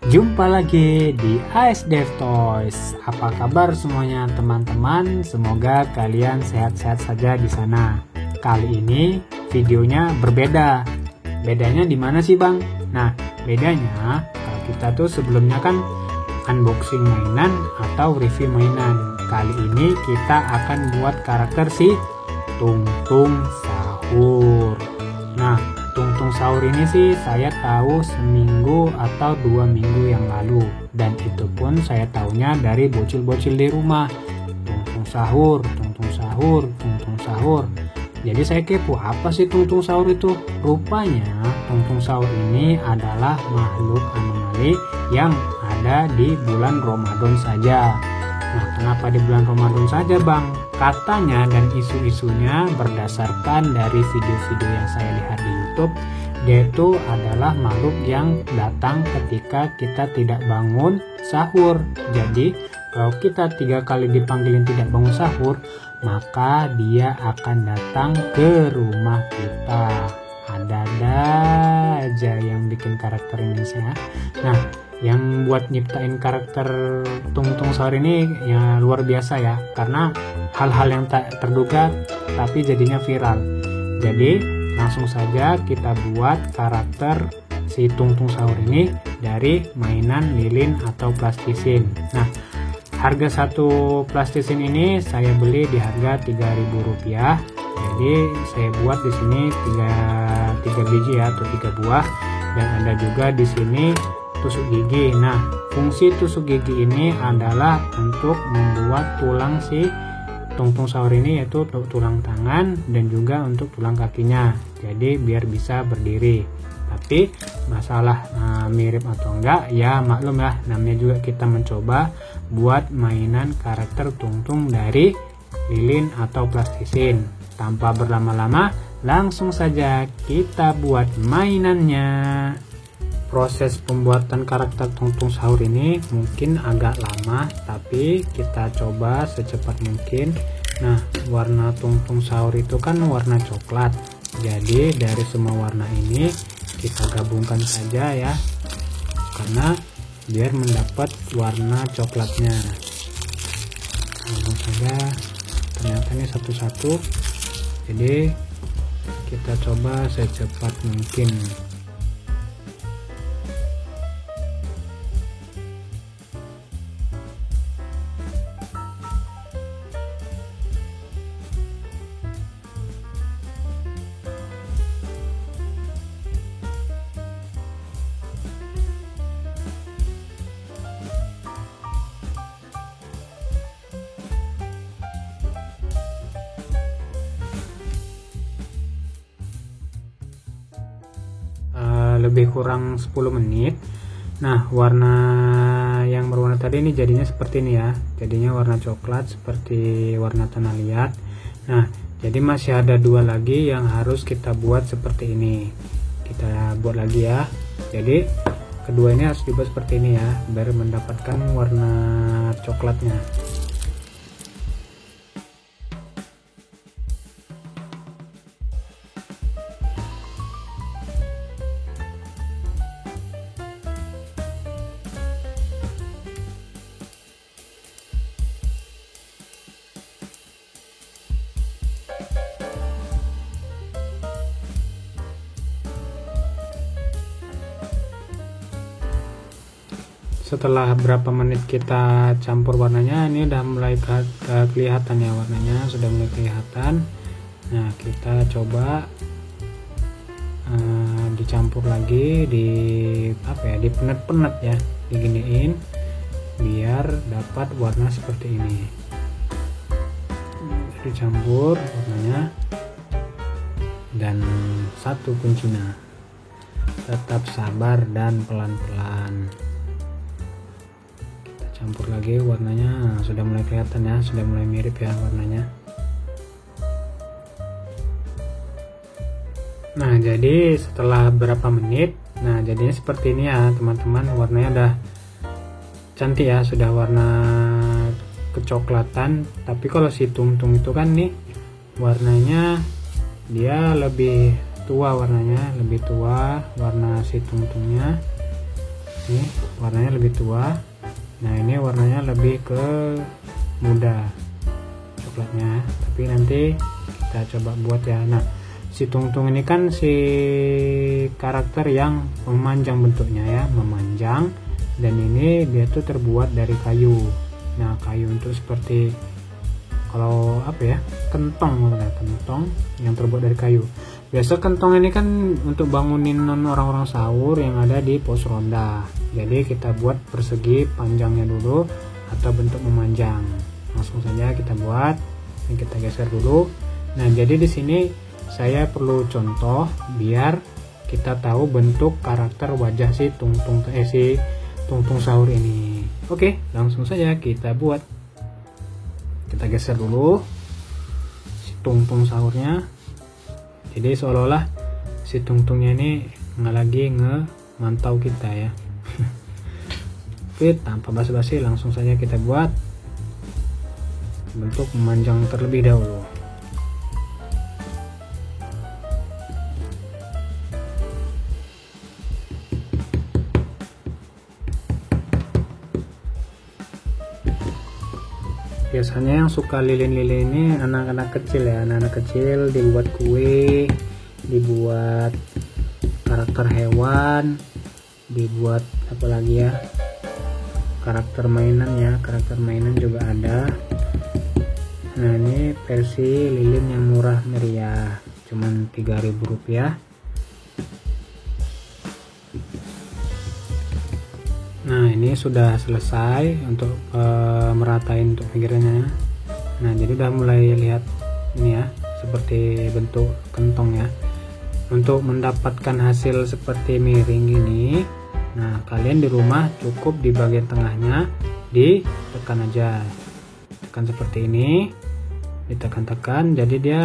Jumpa lagi di AS Dev Toys. Apa kabar semuanya teman-teman? Semoga kalian sehat-sehat saja di sana. Kali ini videonya berbeda. Bedanya di mana sih, Bang? Nah, bedanya kalau kita tuh sebelumnya kan unboxing mainan atau review mainan. Kali ini kita akan buat karakter si Tung Tung Sahur. Nah, Tung Tung Sahur ini sih saya tahu seminggu atau 2 minggu yang lalu, dan itu pun saya tahunya dari bocil-bocil di rumah. Tung Tung Sahur, Tung Tung Sahur, Tung Tung Sahur. Jadi saya kepo, apa sih Tung Tung Sahur itu? Rupanya Tung Tung Sahur ini adalah makhluk anomali yang ada di bulan Ramadan saja. Nah, kenapa di bulan Ramadan saja, Bang? Katanya dan isu-isunya berdasarkan dari video-video yang saya lihat di YouTube, dia itu adalah makhluk yang datang ketika kita tidak bangun sahur. Jadi kalau kita 3 kali dipanggilin tidak bangun sahur, maka dia akan datang ke rumah kita. Ada-ada aja yang bikin karakter ini ya. Nah, yang buat nyiptain karakter Tung Tung Sahur ini ya luar biasa ya, karena hal-hal yang tak terduga tapi jadinya viral. Jadi langsung saja kita buat karakter si Tung Tung Sahur ini dari mainan lilin atau plastisin. Nah, harga satu plastisin ini saya beli di harga Rp3.000. Jadi saya buat di sini 3 biji ya, atau 3 buah, dan ada juga di sini tusuk gigi. Nah, fungsi tusuk gigi ini adalah untuk membuat tulang si Tung Tung Sahur ini, yaitu tulang tangan dan juga untuk tulang kakinya. Jadi biar bisa berdiri. Tapi masalah mirip atau enggak ya maklum ya, namanya juga kita mencoba buat mainan karakter Tung Tung dari lilin atau plastisin. Tanpa berlama-lama, langsung saja kita buat mainannya. Proses pembuatan karakter Tung Tung Sahur ini mungkin agak lama, tapi kita coba secepat mungkin. Nah, warna Tung Tung Sahur itu kan warna coklat. Jadi dari semua warna ini kita gabungkan saja ya, karena biar mendapat warna coklatnya. Langsung saja, ternyata ini satu-satu. Jadi kita coba secepat mungkin. Lebih kurang 10 menit. Nah, warna yang berwarna tadi ini jadinya seperti ini ya, jadinya warna coklat seperti warna tanah liat. Nah, jadi masih ada 2 lagi yang harus kita buat seperti ini. Kita buat lagi ya. Jadi kedua ini harus dibuat seperti ini ya, biar mendapatkan warna coklatnya. Setelah berapa menit kita campur warnanya, ini udah mulai kelihatan ya, warnanya sudah mulai kelihatan. Nah, kita coba dicampur lagi, di dipenet-penet ya, diginiin biar dapat warna seperti ini. Dicampur warnanya, dan satu kuncinya tetap sabar dan pelan-pelan. Campur lagi warnanya. Sudah mulai kelihatan ya, sudah mulai mirip ya warnanya. Nah, jadi setelah berapa menit, nah jadinya seperti ini ya teman-teman. Warnanya udah cantik ya, sudah warna kecoklatan. Tapi kalau si Tung Tung itu kan nih warnanya dia lebih tua, warnanya lebih tua warna si Tung Tungnya nih. warnanya lebih tua. Nah ini warnanya lebih ke muda coklatnya, tapi nanti kita coba buat ya. Nah si Tungtung ini kan si karakter yang memanjang bentuknya ya, memanjang, dan ini dia tuh terbuat dari kayu. Nah kayu untuk seperti kalau apa ya, kentong yang terbuat dari kayu. Biasa kentong ini kan untuk bangunin orang-orang sahur yang ada di pos ronda. Jadi kita buat persegi panjangnya dulu atau bentuk memanjang. Langsung saja kita buat. Ini kita geser dulu. Nah jadi di sini saya perlu contoh biar kita tahu bentuk karakter wajah si Tungtung sahur ini. Oke, langsung saja kita buat. Kita geser dulu si Tungtung sahurnya. Jadi seolah-olah si Tungtungnya ini nggak lagi ngemantau kita ya. Oke, tanpa basa-basi langsung saja kita buat bentuk memanjang terlebih dahulu. Biasanya yang suka lilin-lilin ini anak-anak kecil ya, anak-anak kecil dibuat kue, dibuat karakter hewan, dibuat apa lagi ya, karakter mainan ya, karakter mainan juga ada. Nah ini versi lilin yang murah meriah, cuman Rp3.000. Nah ini sudah selesai untuk meratain untuk pinggirannya. Nah jadi udah mulai lihat ini ya, seperti bentuk kentong ya. Untuk mendapatkan hasil seperti miring gini, nah kalian di rumah cukup di bagian tengahnya ditekan aja, tekan seperti ini, ditekan-tekan, jadi dia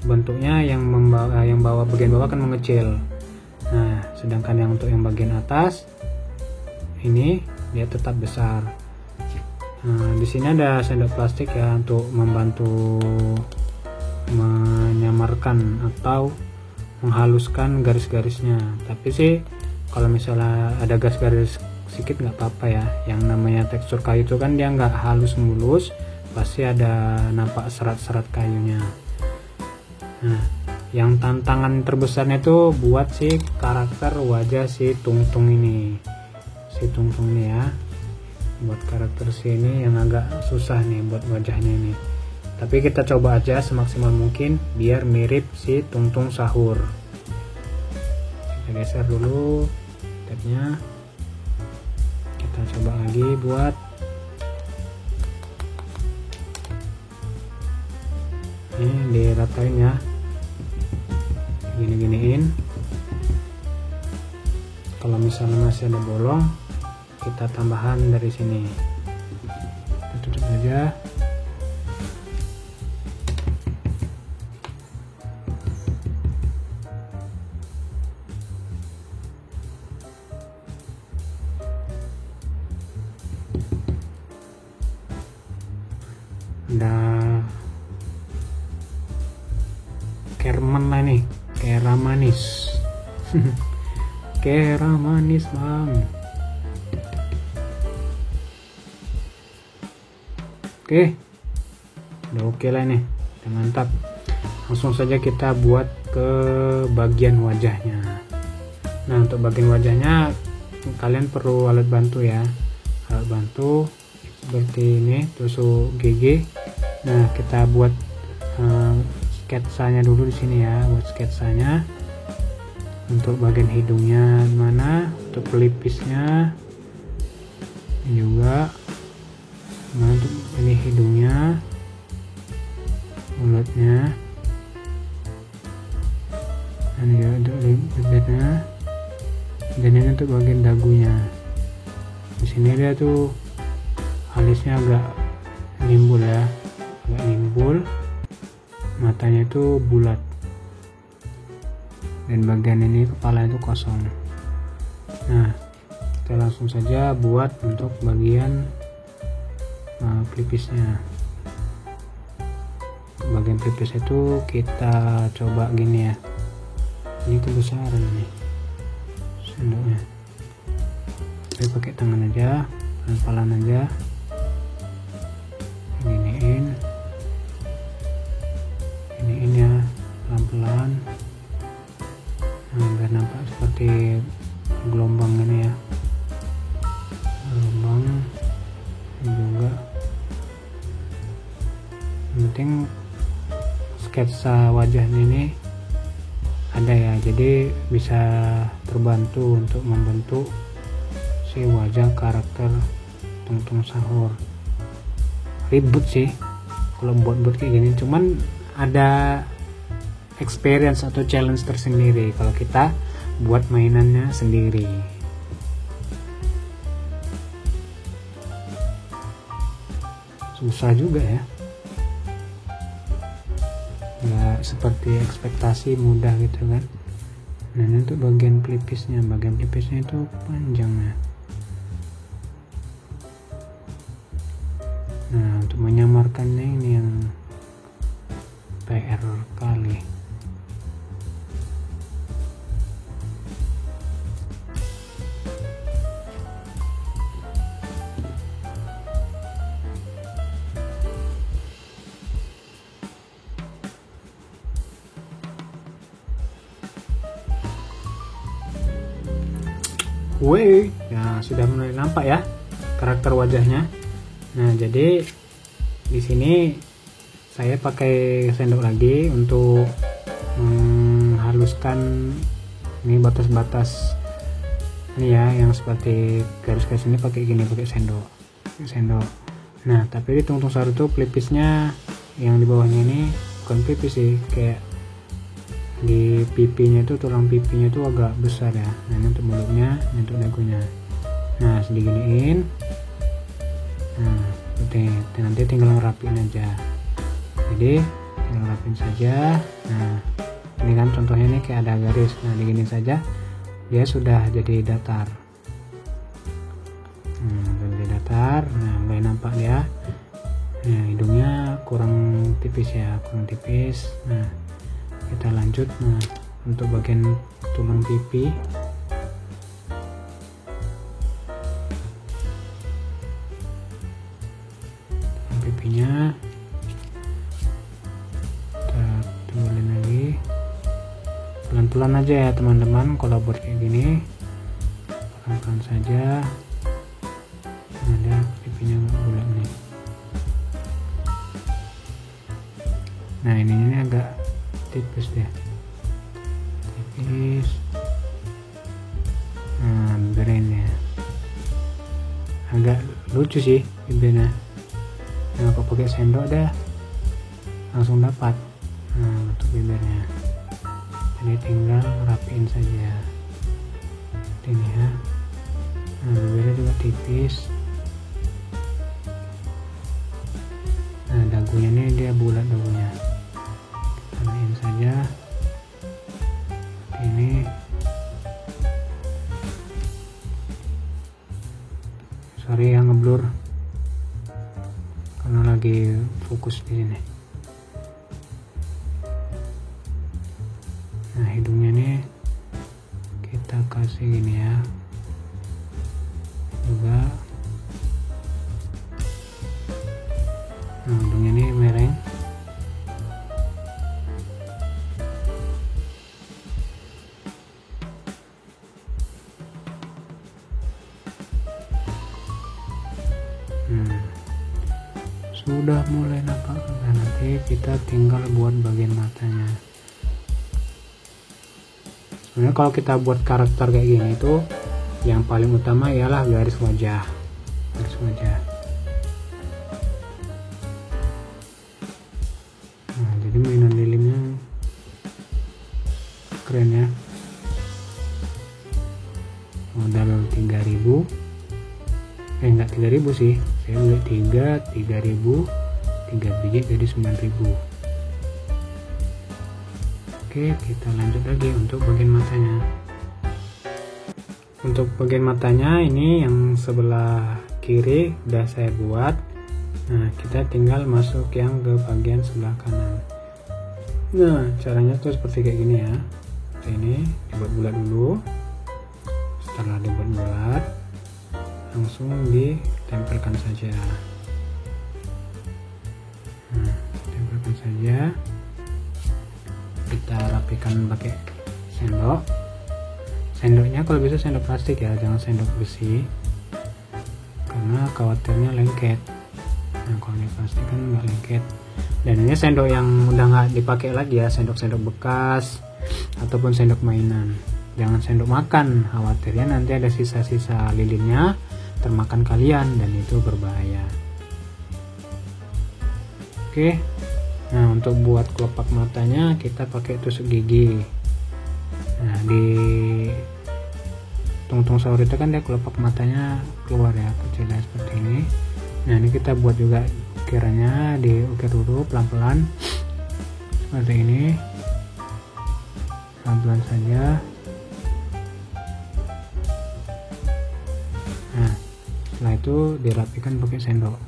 bentuknya yang bawah, bagian bawah kan mengecil. Nah sedangkan yang untuk yang bagian atas ini dia tetap besar. Nah, di sini ada sendok plastik ya untuk membantu menyamarkan atau menghaluskan garis-garisnya. Tapi sih kalau misalnya ada garis-garis sedikit nggak apa-apa ya. Yang namanya tekstur kayu itu kan dia nggak halus mulus, pasti ada nampak serat-serat kayunya. Nah, yang tantangan terbesarnya itu buat si karakter wajah si Tungtung ini. Si Tungtung ini ya, buat karakter sini yang agak susah nih buat wajahnya ini, tapi kita coba aja semaksimal mungkin biar mirip si Tungtung sahur. Kita geser dulu tabnya, kita coba lagi buat. Ini diratain ya, gini-giniin. Kalau misalnya masih ada bolong, kita tambahan dari sini. Kita tutup aja. Ada Kerman lah nih, Kera manis. Kera manis bang. Oke, udah oke lah nih, udah mantap. Langsung saja kita buat ke bagian wajahnya. Nah untuk bagian wajahnya kalian perlu alat bantu ya, alat bantu seperti ini, tusuk gigi. Nah kita buat sketsanya dulu di sini ya, buat sketsanya. Untuk bagian hidungnya mana, untuk pelipisnya ini juga. Nah untuk ini hidungnya, mulutnya, dan juga untuk bibirnya, dan ini untuk bagian dagunya. Di sini dia tuh alisnya agak nimbul ya, agak nimbul, matanya itu bulat, dan bagian ini kepala itu kosong. Nah kita langsung saja buat untuk bagian pelipisnya. Bagian pelipis itu kita coba gini ya, ini kebesaran nih sendoknya. saya pakai tangan aja, pelan-pelan aja, iniin ya, pelan-pelan. Nah, biar nampak seperti gelombang ini ya, gelombang ini juga. Yang penting sketsa wajahnya ini ada ya, jadi bisa terbantu untuk membentuk si wajah karakter Tung Sahur. Ribet sih kalau buat kayak gini, cuman ada experience atau challenge tersendiri kalau kita buat mainannya sendiri. Susah juga ya, nggak seperti ekspektasi mudah gitu kan. Nah, ini untuk bagian pelipisnya itu panjangnya. Nah, untuk menyamarkannya ini yang PR kali. Nah, sudah mulai nampak ya karakter wajahnya. Nah, jadi di sini saya pakai sendok lagi untuk menghaluskan ini batas-batas ini ya, yang seperti garis-garis ini pakai sendok. Nah, tapi di Tung Sahur itu pelipisnya yang di bawahnya ini bukan pelipis sih, kayak di pipinya itu, tulang pipinya itu agak besar ya. Nah, ini untuk mulutnya, ini untuk dagunya. Nah, diginiin. Nah, nanti tinggal ngerapiin aja. Jadi tinggal ngerapiin saja. Nah, ini kan contohnya nih kayak ada garis. Nah, digini saja dia sudah jadi datar. Jadi datar. Nah, mulai nampak ya. Nah, hidungnya kurang tipis ya, Nah, kita lanjut. Nah, untuk bagian tulang pipi, pipinya kita tungguin lagi, pelan-pelan aja ya teman-teman. Kalau buat kayak gini pelan-pelan saja. Ada pipinya nggak bulat nih. Nah, ini agak tipis deh, nah, bibirnya agak lucu sih bibirnya. Nah, kalau pakai sendok dah langsung dapat. Nah, untuk bibirnya jadi tinggal rapiin saja ini ya. Nah, bibirnya juga tipis. Nah, dagunya ini dia bulat dagunya, tanain saja ini. Sorry yang ngeblur karena lagi fokus di sini. Nah, hidungnya nih kita kasih gini ya juga. Nah, hidungnya nih mereng. Sudah mulai nampak. Nah, nanti kita tinggal buat bagian matanya. Sebenarnya kalau kita buat karakter kayak gini itu yang paling utama ialah garis wajah. Nah, jadi mainan lilinnya keren ya. Modal 3.000, enggak 3.000 sih, saya beli 3.000 biji jadi 9.000. Oke, kita lanjut lagi untuk bagian matanya. Untuk bagian matanya ini yang sebelah kiri udah saya buat. Nah, kita tinggal masuk yang ke bagian sebelah kanan. Nah, caranya tuh seperti kayak gini ya. Seperti ini, dibuat bulat dulu. Setelah dibuat bulat, langsung ditempelkan saja. Nah, tempelkan saja, kita rapikan pakai sendok. Sendoknya kalau bisa sendok plastik ya, jangan sendok besi, karena khawatirnya lengket. Nah, kalau ini plastik kan nggak lengket. Dan ini sendok yang udah nggak dipakai lagi ya, sendok-sendok bekas ataupun sendok mainan. Jangan sendok makan, khawatirnya nanti ada sisa-sisa lilinnya termakan kalian dan itu berbahaya. Oke, nah untuk buat kelopak matanya kita pakai tusuk gigi. Nah, di tungtung sahur itu kan dia kelopak matanya keluar ya, kecilnya seperti ini. Nah, ini kita buat juga ukirannya, diukir dulu pelan-pelan seperti ini, pelan-pelan saja. Nah, setelah itu dirapikan pakai sendok.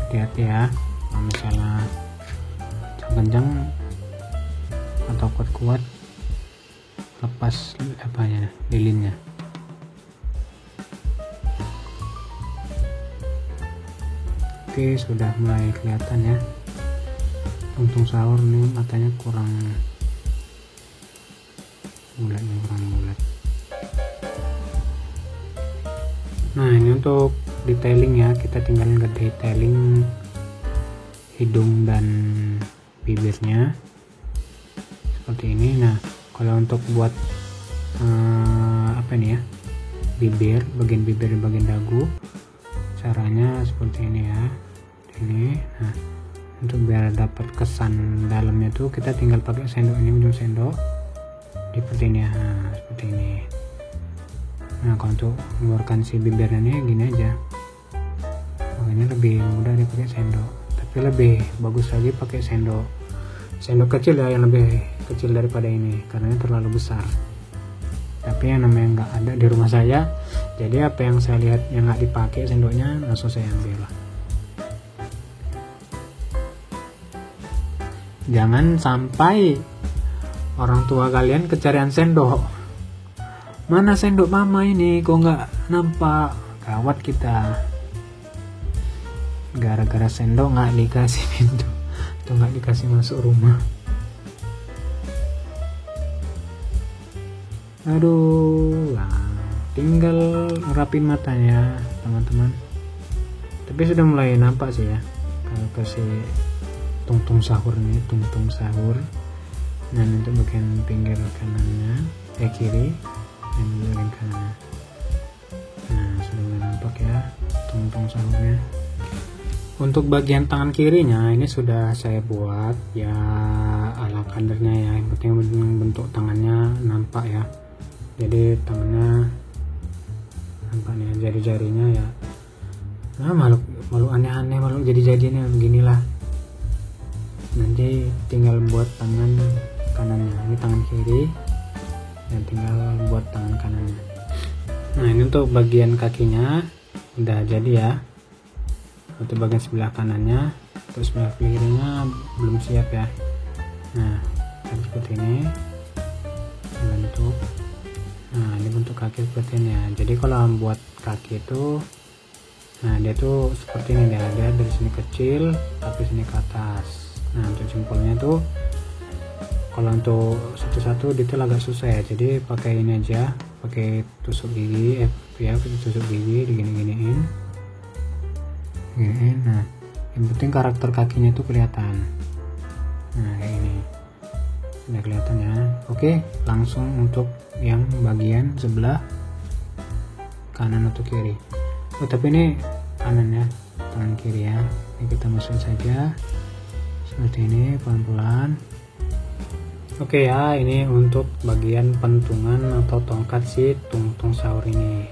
Hati-hati ya, kalau misalnya kencang atau kuat-kuat lepas apanya, lilinnya. Oke, sudah mulai kelihatan ya, tungtung sahur nih matanya kurang bulat. Nah, ini untuk detailing ya, kita tinggal detailing hidung dan bibirnya seperti ini. Nah, kalau untuk buat apa nih ya, bagian bibir dan bagian dagu, caranya seperti ini ya, ini. Nah, untuk biar dapat kesan dalamnya tuh kita tinggal pakai sendok, ini ujung sendok seperti ini ya, nah, seperti ini. Nah, kalau untuk mengeluarkan si bibirnya ini gini aja, makanya lebih mudah dipakai sendok, tapi lebih bagus lagi pakai sendok kecil ya, yang lebih kecil daripada ini karena ini terlalu besar. Tapi yang namanya nggak ada di rumah saya, jadi apa yang saya lihat yang nggak dipakai sendoknya langsung saya ambil lah. Jangan sampai orang tua kalian kecarian sendok. Mana sendok mama ini, kok nggak nampak? Gawat kita. Gara-gara sendok nggak dikasih pintu, atau nggak dikasih masuk rumah. Aduh, lah. Tinggal rapin matanya teman-teman. Tapi sudah mulai nampak sih ya, kalau kasih tungtung sahur ini, tungtung sahur. Nah, untuk bagian pinggir kanannya, kiri. Dan bagian kanan. Nah, sudah mulai nampak ya tungtung sahurnya. Untuk bagian tangan kirinya ini sudah saya buat ya ala kadarnya ya, yang penting bentuk tangannya nampak ya. Jadi tangannya nampak nih, jari-jarinya ya. Nah, makhluk aneh-aneh, makhluk jadi-jadinya beginilah. Nanti tinggal buat tangan kanannya, ini tangan kiri. Dan tinggal buat tangan kanannya. Nah, ini untuk bagian kakinya udah jadi ya. Untuk bagian sebelah kanannya, terus sebelah kirinya belum siap ya. Nah, seperti ini bentuk. Nah, ini bentuk kaki seperti ini ya. Jadi kalau buat kaki itu, nah dia tuh seperti ini ya. Dia dari sini kecil tapi sini ke atas. Nah, untuk jempolnya tuh kalau untuk satu-satu detail agak susah ya, jadi pakai ini aja, pakai tusuk gigi ya, tusuk gigi digini-giniin. Nah, yang penting karakter kakinya itu kelihatan. Nah, kayak ini udah kelihatan ya. Oke, langsung untuk yang bagian sebelah kanan atau kiri. Oh, tapi ini kanan ya, tangan kiri ya. Ini kita masukin saja seperti ini pelan-pelan. Oke ya, ini untuk bagian pentungan atau tongkat si tungtung sahur ini.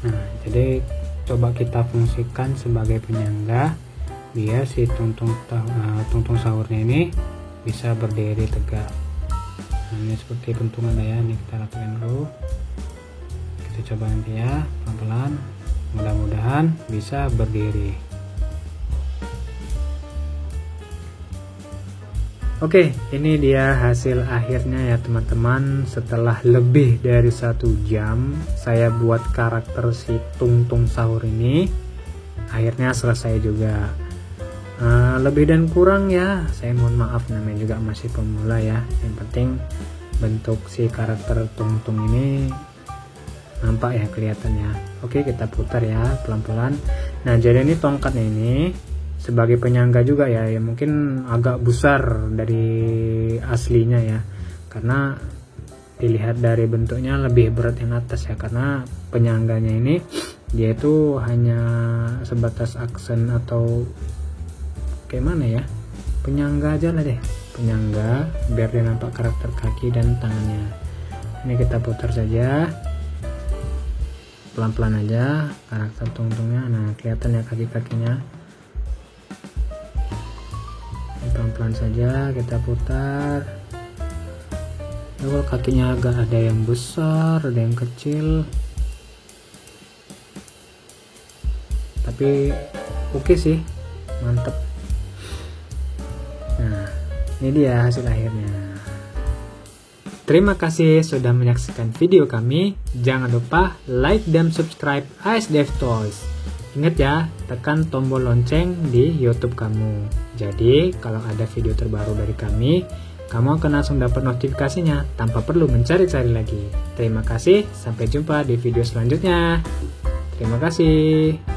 Nah, jadi coba kita fungsikan sebagai penyangga biar si tungtung sahurnya ini bisa berdiri tegak. Nah, ini seperti pentungan ya, ini kita rapikan dulu. Kita Kita coba nanti ya, pelan-pelan. Mudah-mudahan bisa berdiri. Oke, ini dia hasil akhirnya ya teman-teman. Setelah lebih dari 1 jam saya buat karakter si Tung Tung Sahur ini, akhirnya selesai juga. Lebih dan kurang ya, saya mohon maaf, namanya juga masih pemula ya. Yang penting bentuk si karakter Tung Tung ini nampak ya kelihatannya. Oke, kita putar ya pelan-pelan. Nah, jadi ini tongkatnya ini sebagai penyangga juga ya, ya mungkin agak besar dari aslinya ya, karena dilihat dari bentuknya lebih berat yang atas ya, karena penyangganya ini dia itu hanya sebatas aksen atau kayak mana ya, penyangga aja lah deh, penyangga biar dia nampak karakter kaki dan tangannya. Ini kita putar saja pelan-pelan aja karakter tungtungnya. Nah, kelihatan ya kaki-kakinya. Pelan-pelan saja kita putar. Kalau kakinya agak ada yang besar, ada yang kecil, tapi oke sih, mantep. Nah, ini dia hasil akhirnya. Terima kasih sudah menyaksikan video kami. Jangan lupa like dan subscribe AS Dev Toys. Ingat ya, tekan tombol lonceng di YouTube kamu. Jadi, kalau ada video terbaru dari kami, kamu akan langsung dapat notifikasinya tanpa perlu mencari-cari lagi. Terima kasih, sampai jumpa di video selanjutnya. Terima kasih.